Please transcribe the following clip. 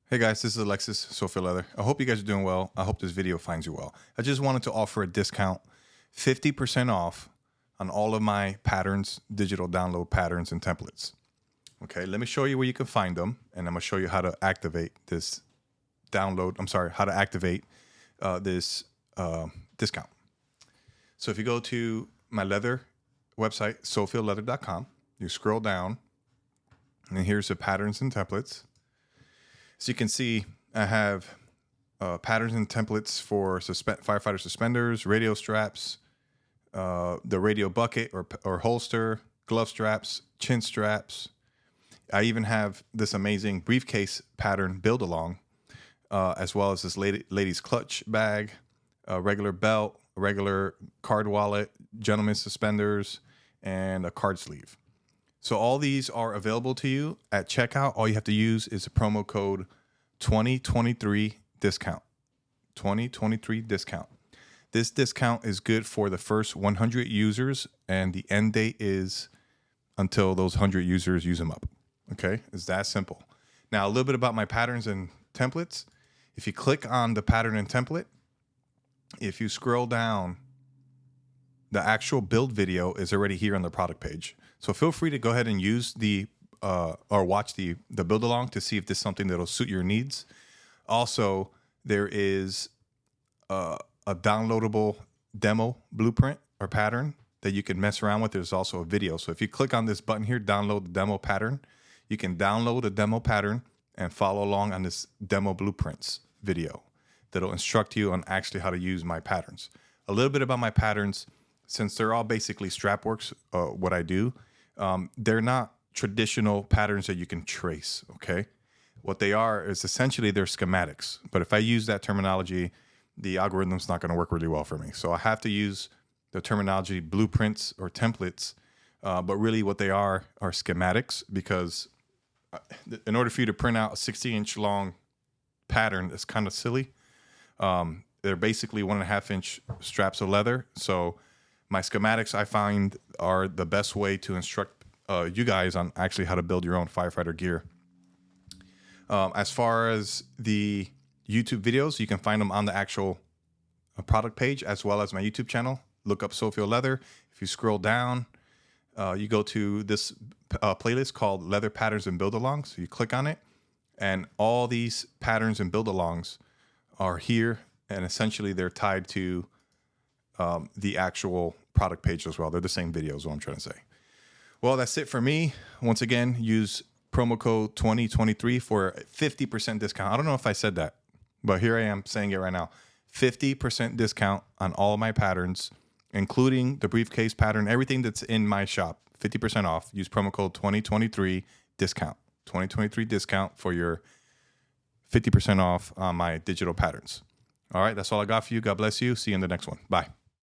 Hey guys, this is Alexis, Sophia Leather. I hope you guys are doing well. I hope this video finds you well. I just wanted to offer a discount, 50% off on all of my patterns, digital download patterns and templates. Okay, let me show you where you can find them, and I'm gonna show you how to activate this this discount. So if you go to my leather website, sophialeather.com, you scroll down, and here's the patterns and templates. So you can see I have patterns and templates for firefighter suspenders, radio straps, the radio bucket or holster, glove straps, chin straps. I even have this amazing briefcase pattern build along, as well as this lady's clutch bag, a regular belt, a regular card wallet, gentleman's suspenders, and a card sleeve. So all these are available to you at checkout. All you have to use is a promo code 2023 discount. 2023 discount. This discount is good for the first 100 users, and the end date is until those 100 users use them up. Okay, it's that simple. Now, a little bit about my patterns and templates. If you click on the pattern and template, if you scroll down, the actual build video is already here on the product page. So feel free to go ahead and use or watch the build along to see if this is something that'll suit your needs. Also, there is a downloadable demo blueprint or pattern that you can mess around with. There's also a video. So if you click on this button here, download the demo pattern, you can download a demo pattern and follow along on this demo blueprints video that'll instruct you on actually how to use my patterns. A little bit about my patterns, since they're all basically strap works, what I do, they're not traditional patterns that you can trace, okay? What they are is essentially they're schematics. But if I use that terminology, the algorithm's not gonna work really well for me. So I have to use the terminology blueprints or templates, but really what they are schematics, because in order for you to print out a 60-inch long pattern, it's kind of silly. They're basically 1.5-inch straps of leather. So my schematics, I find, are the best way to instruct you guys on actually how to build your own firefighter gear. As far as the YouTube videos, you can find them on the actual product page as well as my YouTube channel. Look up Sophia Leather. If you scroll down, you go to this playlist called Leather Patterns and Build-Alongs. So you click on it, and all these patterns and build-alongs are here, and essentially they're tied to the actual product page as well. They're the same videos, is what I'm trying to say. Well, that's it for me. Once again, use promo code 2023 for a 50% discount. I don't know if I said that, but here I am saying it right now. 50% discount on all of my patterns, including the briefcase pattern, everything that's in my shop, 50% off. Use promo code 2023 discount. 2023 discount for your 50% off on my digital patterns. All right, that's all I got for you. God bless you. See you in the next one. Bye.